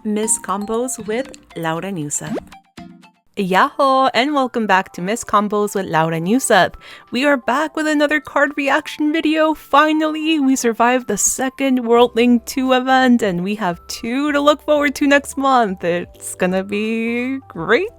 Miss Combos with Laura Newseth. Yahoo! And welcome back to Miss Combos with Laura Newseth. We are back with another card reaction video. Finally, we survived the second Worldling 2 event and we have 2 to look forward to next month. It's gonna be great.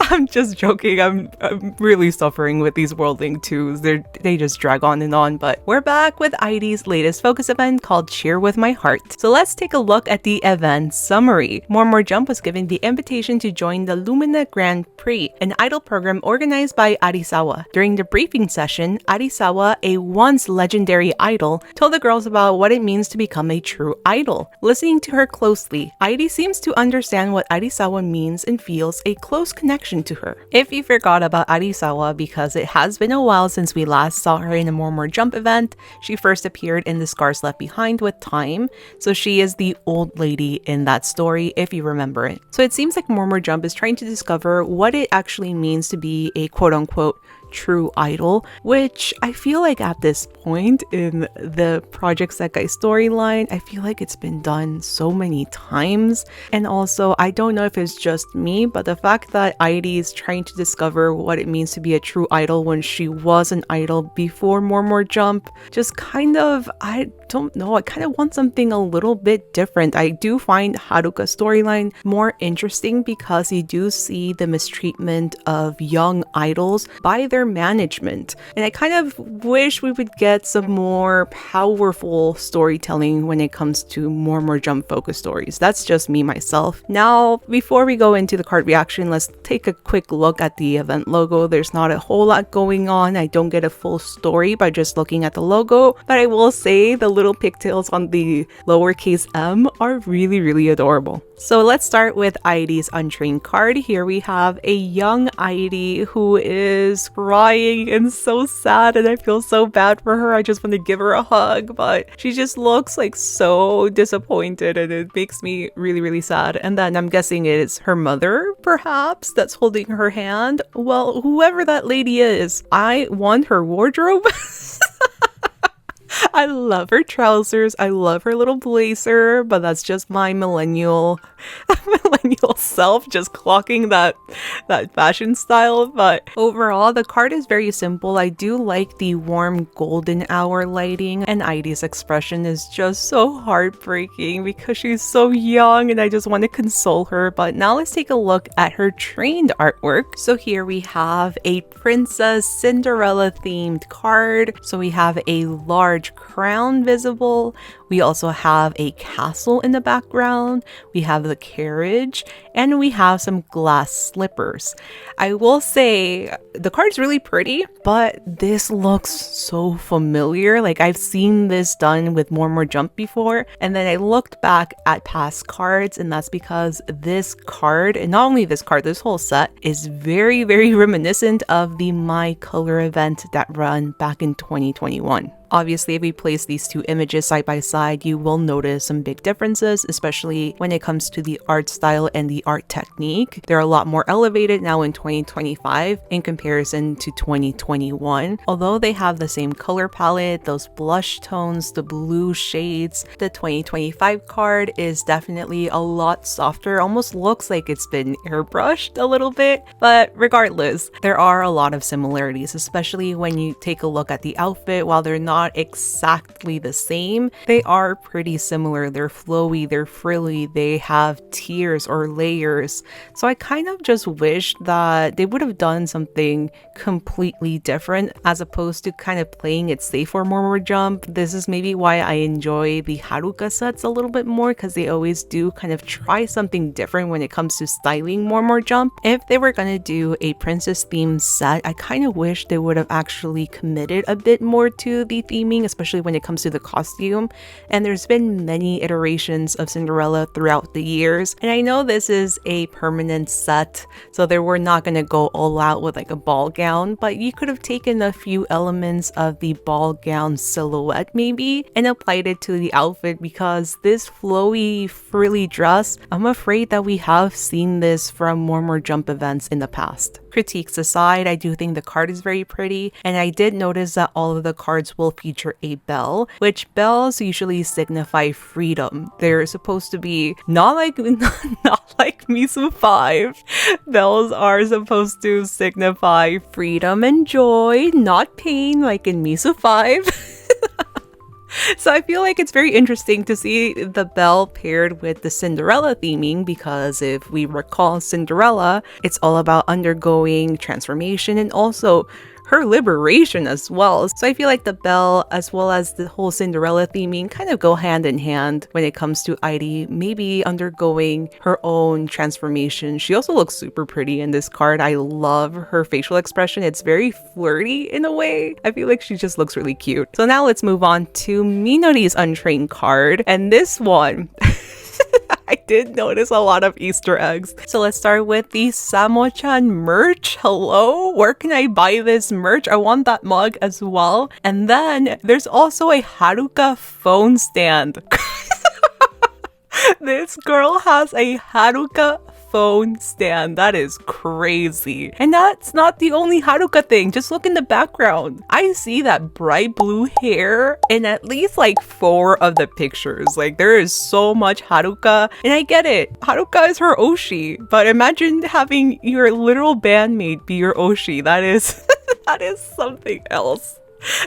I'm just joking. I'm really suffering with these Worldling 2s. They just drag on and on, but we're back with Airi's latest focus event called Cheer With My Heart. So let's take a look at the event summary. More Jump was given the invitation to join the Lumina Grand Prix, an idol program organized by Arisawa. During the briefing session, Arisawa, a once legendary idol, told the girls about what it means to become a true idol. Listening to her closely, Airi seems to understand what Arisawa means and feels a close connection to her. If you forgot about Arisawa because it has been a while since we last saw her in a More Jump event, she first appeared in The Scars Left Behind with Time, so she is the old lady in that story if you remember it. So it seems like More Jump is trying to discover what it actually means to be a quote-unquote true idol, which I feel like at this point in the Project Sekai storyline, I feel like it's been done so many times. And also, I don't know if it's just me, but the fact that Airi is trying to discover what it means to be a true idol when she was an idol before More Jump, just kind of, I don't know, I kind of want something a little bit different. I do find Haruka's storyline more interesting because you do see the mistreatment of young idols by their management. And I kind of wish we would get some more powerful storytelling when it comes to More Jump focus stories. That's just me myself. Now, before we go into the card reaction, let's take a quick look at the event logo. There's not a whole lot going on. I don't get a full story by just looking at the logo, but I will say the little pigtails on the lowercase m are really adorable. So let's start with Airi's Untrained card. Here we have a young Airi who is crying and so sad, and I feel so bad for her. I just want to give her a hug, but she just looks like so disappointed and it makes me really sad. And then I'm guessing it is her mother, perhaps, that's holding her hand. Well, whoever that lady is, I want her wardrobe. I love her trousers, I love her little blazer, but that's just my millennial self just clocking that fashion style. But overall, the card is very simple. I do like the warm golden hour lighting, and Airi's expression is just so heartbreaking because she's so young and I just want to console her. But now let's take a look at her trained artwork. So here we have a Princess Cinderella themed card. So we have a large crown visible. We also have a castle in the background. We have the carriage, and we have some glass slippers. I will say the card's really pretty, but this looks so familiar. Like I've seen this done with More Jump before, and then I looked back at past cards, and that's because this card, and not only this card, this whole set is very reminiscent of the My Color event that ran back in 2021. Obviously, if we place these two images side by side, you will notice some big differences, especially when it comes to the art style and the art technique. They're a lot more elevated now in 2025 in comparison to 2021. Although they have the same color palette, those blush tones, the blue shades, the 2025 card is definitely a lot softer, almost looks like it's been airbrushed a little bit. But regardless, there are a lot of similarities, especially when you take a look at the outfit. While they're not exactly the same, they are pretty similar. They're flowy, they're frilly, they have tiers or layers. So I kind of just wish that they would have done something completely different as opposed to kind of playing it safe for More Jump. This is maybe why I enjoy the Haruka sets a little bit more, because they always do kind of try something different when it comes to styling More Jump. If they were gonna do a princess themed set, I kind of wish they would have actually committed a bit more to the theming, especially when it comes to the costume. And there's been many iterations of Cinderella throughout the years, and I know this is a permanent set, so they were not going to go all out with like a ball gown, but you could have taken a few elements of the ball gown silhouette maybe and applied it to the outfit, because this flowy frilly dress, I'm afraid that we have seen this from More Jump events in the past. Critiques aside, I do think the card is very pretty, and I did notice that all of the cards will feature a bell, which bells usually signify freedom. They're supposed to be not like Misu 5. Bells are supposed to signify freedom and joy, not pain like in Misu 5. So I feel like it's very interesting to see the bell paired with the Cinderella theming, because if we recall Cinderella, it's all about undergoing transformation and also her liberation as well. So I feel like the bell as well as the whole Cinderella theming kind of go hand in hand when it comes to Airi maybe undergoing her own transformation. She also looks super pretty in this card. I love her facial expression. It's very flirty in a way. I feel like she just looks really cute. So now let's move on to Minori's Untrained card. And this one I did notice a lot of Easter eggs. So let's start with the Samo-chan merch. Hello? Where can I buy this merch? I want that mug as well. And then there's also a Haruka phone stand. This girl has a Haruka phone stand. That is crazy. And that's not the only Haruka thing. Just look in the background. I see that bright blue hair in at least like 4 of the pictures. Like there is so much Haruka, and I get it. Haruka is her Oshi, but imagine having your literal bandmate be your Oshi. That is that is something else.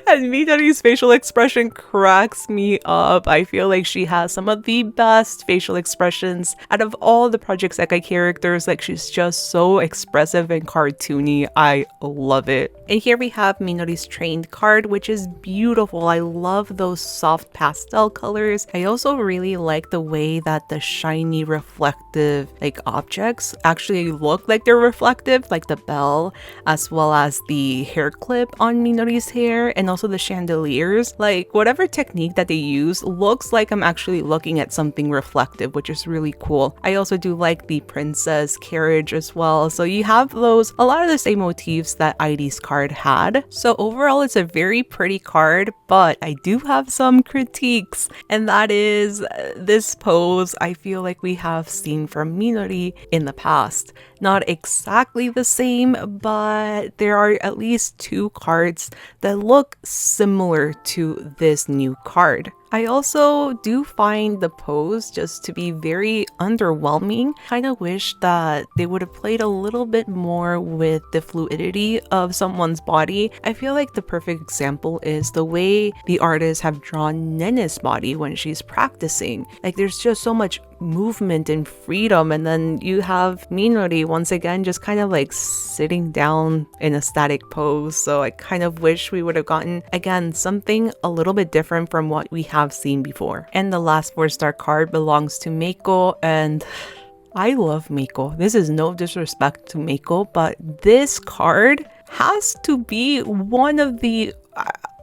And Minori's facial expression cracks me up. I feel like she has some of the best facial expressions out of all the Project Sekai characters. Like she's just so expressive and cartoony. I love it. And here we have Minori's trained card, which is beautiful. I love those soft pastel colors. I also really like the way that the shiny reflective like objects actually look like they're reflective, like the bell as well as the hair clip on Minori's hair, and also the chandeliers. Like whatever technique that they use looks like I'm actually looking at something reflective, which is really cool. I also do like the princess carriage as well. So you have those, a lot of the same motifs that Airi's card had. So overall it's a very pretty card, but I do have some critiques, and that is this pose I feel like we have seen from Minori in the past. Not exactly the same, but there are at least 2 cards that look similar to this new card. I also do find the pose just to be very underwhelming. Kind of wish that they would have played a little bit more with the fluidity of someone's body. I feel like the perfect example is the way the artists have drawn Nene's body when she's practicing. Like there's just so much movement and freedom, and then you have Minori once again just kind of like sitting down in a static pose. So I kind of wish we would have gotten again something a little bit different from what we have seen before. And the last 4-star card belongs to MEIKO, and I love MEIKO. This is no disrespect to MEIKO, but this card has to be one of the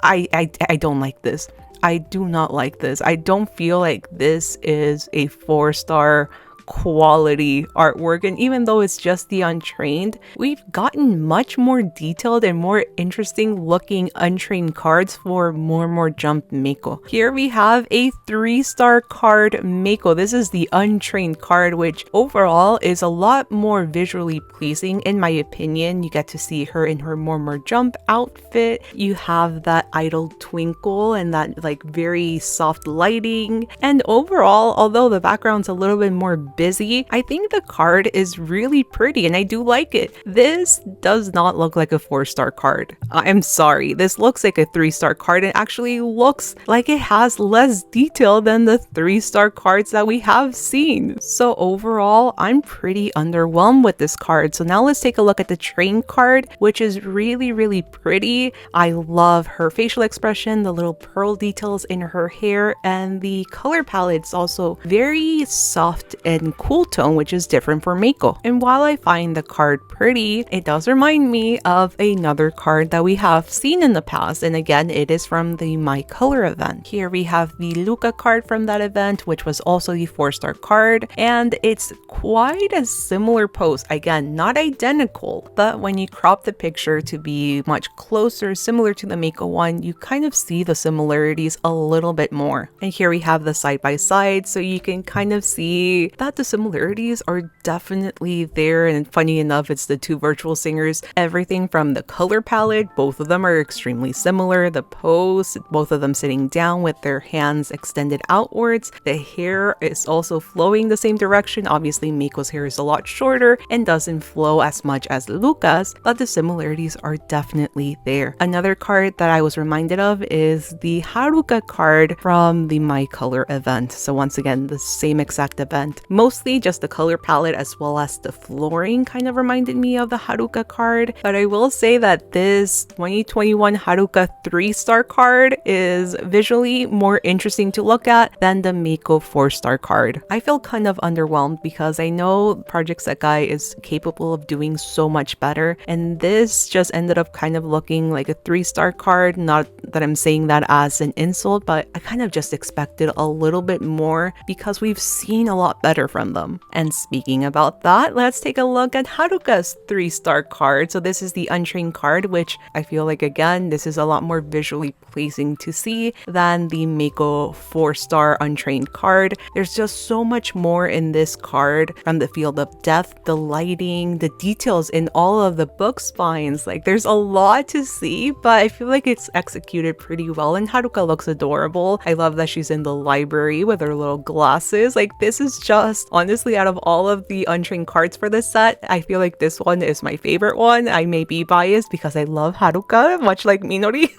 I don't like this. I do not like this. I don't feel like this is a 4-star quality artwork, and even though it's just the untrained, we've gotten much more detailed and more interesting looking untrained cards for more Jump MEIKO. Here we have a 3-star card MEIKO. This is the untrained card, which overall is a lot more visually pleasing in my opinion. You get to see her in her more Jump outfit. You have that idle twinkle and that like very soft lighting, and overall, although the background's a little bit more busy, I think the card is really pretty and I do like it. This does not look like a 4-star card. I'm sorry, this looks like a 3-star card and actually looks like it has less detail than the 3-star cards that we have seen. So overall, I'm pretty underwhelmed with this card. So now let's take a look at the train card, which is really pretty. I love her facial expression, the little pearl details in her hair, and the color palette's also very soft and cool tone, which is different for MEIKO. And while I find the card pretty, it does remind me of another card that we have seen in the past, and again, it is from the My Color event. Here we have the Luca card from that event, which was also the 4-star card, and it's quite a similar pose. Again, not identical, but when you crop the picture to be much closer, similar to the MEIKO one, you kind of see the similarities a little bit more. And here we have the side by side, so you can kind of see that the similarities are definitely there, and funny enough, it's the two virtual singers. Everything from the color palette, both of them are extremely similar. The pose, both of them sitting down with their hands extended outwards. The hair is also flowing the same direction. Obviously, MEIKO's hair is a lot shorter and doesn't flow as much as Luca's, but the similarities are definitely there. Another card that I was reminded of is the Haruka card from the My Color event. So once again, the same exact event. Mostly just the color palette as well as the flooring kind of reminded me of the Haruka card. But I will say that this 2021 Haruka 3-star card is visually more interesting to look at than the MEIKO 4-star card. I feel kind of underwhelmed because I know Project Sekai is capable of doing so much better, and this just ended up kind of looking like a 3-star card. Not that I'm saying that as an insult, but I kind of just expected a little bit more because we've seen a lot better from them. And speaking about that, let's take a look at Haruka's 3-star card. So this is the Untrained card, which I feel like, again, this is a lot more visually pleasing to see than the MEIKO 4-star Untrained card. There's just so much more in this card, from the field of death, the lighting, the details in all of the book spines. Like, there's a lot to see, but I feel like it's executed pretty well, and Haruka looks adorable. I love that she's in the library with her little glasses. Like, this is just, honestly, out of all of the Untrained cards for this set, I feel like this one is my favorite one. I may be biased because I love Haruka, much like Minori.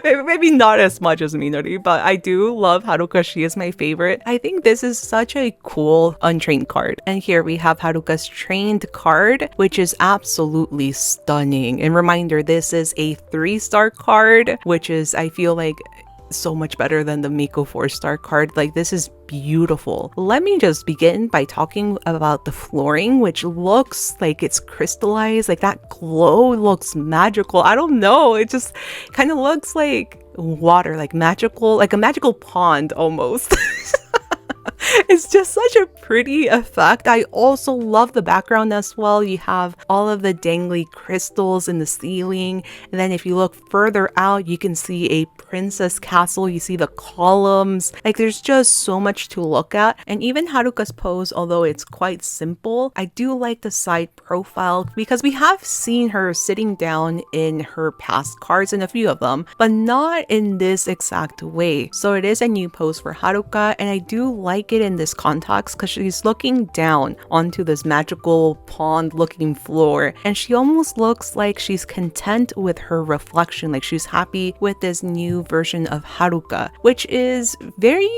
Maybe not as much as Minori, but I do love Haruka. She is my favorite. I think this is such a cool Untrained card. And here we have Haruka's Trained card, which is absolutely stunning. And reminder, this is a 3-star card, which is, I feel like, so much better than the MEIKO 4-star card. Like, this is beautiful. Let me just begin by talking about the flooring, which looks like it's crystallized. Like, that glow looks magical. I don't know, it just kind of looks like water, like magical, like a magical pond almost. It's just such a pretty effect. I also love the background as well. You have all of the dangly crystals in the ceiling, and then if you look further out, you can see a princess castle. You see the columns. Like, there's just so much to look at. And even Haruka's pose, although it's quite simple, I do like the side profile because we have seen her sitting down in her past cards, in a few of them, but not in this exact way. So it is a new pose for Haruka, and I do like it in this context because she's looking down onto this magical pond looking floor, and she almost looks like she's content with her reflection, like she's happy with this new version of Haruka, which is very,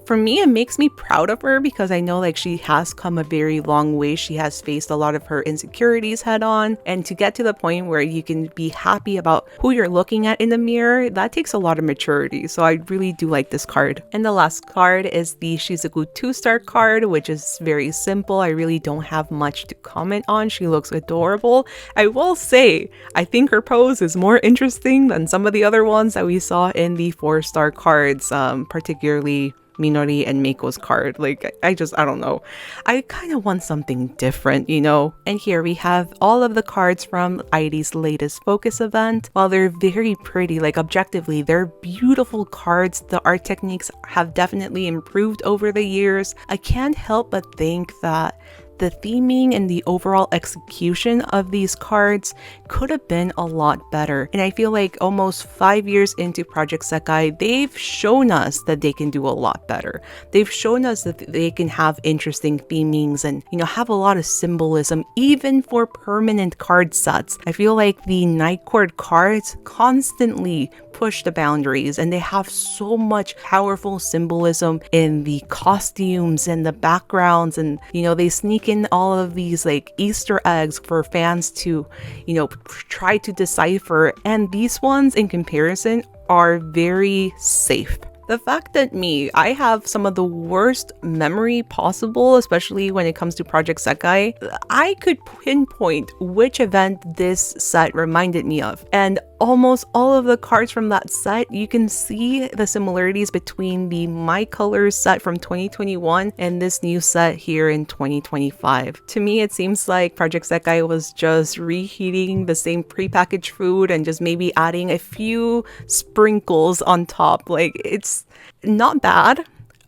for me, it makes me proud of her because I know like she has come a very long way. She has faced a lot of her insecurities head on, and to get to the point where you can be happy about who you're looking at in the mirror, that takes a lot of maturity. So I really do like this card. And the last card is the Shizuku 2-star card, which is very simple. I really don't have much to comment on. She looks adorable. I will say, I think her pose is more interesting than some of the other ones that we saw in the 4-star cards, particularly Minori and MEIKO's card. Like, I don't know. I kind of want something different, you know? And here we have all of the cards from Airi's latest focus event. While they're very pretty, like objectively, they're beautiful cards. The art techniques have definitely improved over the years. I can't help but think that the theming and the overall execution of these cards could have been a lot better. And I feel like almost 5 years into Project Sekai, they've shown us that they can do a lot better. They've shown us that they can have interesting themings and, you know, have a lot of symbolism, even for permanent card sets. I feel like the Night Court cards constantly push the boundaries, and they have so much powerful symbolism in the costumes and the backgrounds, and, you know, they sneak in all of these like Easter eggs for fans to, you know, try to decipher, and these ones in comparison are very safe. The fact that I have some of the worst memory possible, especially when it comes to Project Sekai, I could pinpoint which event this set reminded me of. And almost all of the cards from that set, you can see the similarities between the My Colors set from 2021 and this new set here in 2025. To me, it seems like Project Sekai was just reheating the same prepackaged food and just maybe adding a few sprinkles on top. Like, it's not bad,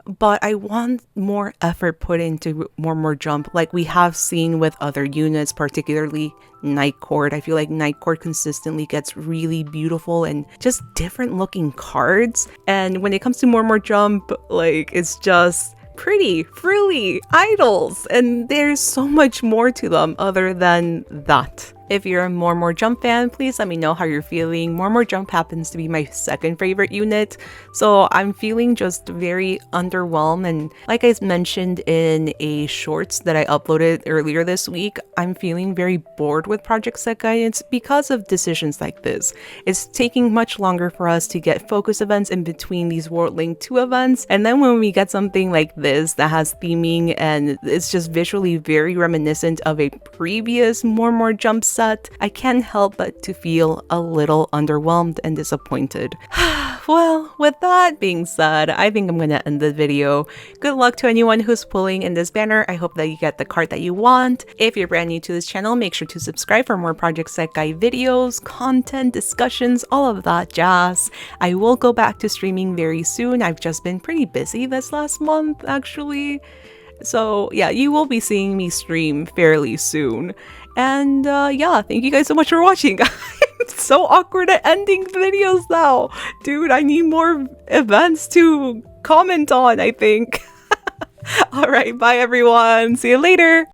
but I want more effort put into more jump like we have seen with other units, particularly Night Court. I feel like Night Court consistently gets really beautiful and just different looking cards. And when it comes to more jump, like it's just pretty, frilly idols, and there's so much more to them other than that. If you're a more jump fan, please let me know how you're feeling. More jump happens to be my second favorite unit, so I'm feeling just very underwhelmed. And like I mentioned in a shorts that I uploaded earlier this week, I'm feeling very bored with Project Sekai. It's because of decisions like this. It's taking much longer for us to get focus events in between these World Link 2 events, and then when we get something like this that has theming and it's just visually very reminiscent of a previous more jump set, I can't help but to feel a little underwhelmed and disappointed. Well, with that being said, I think I'm gonna end the video. Good luck to anyone who's pulling in this banner. I hope that you get the card that you want. If you're brand new to this channel, make sure to subscribe for more Project Sekai videos, content, discussions, all of that jazz. I will go back to streaming very soon. I've just been pretty busy this last month, actually. So yeah, you will be seeing me stream fairly soon. And yeah, thank you guys so much for watching. It's so awkward at ending videos now. Dude, I need more events to comment on, I think. Alright, bye everyone. See you later.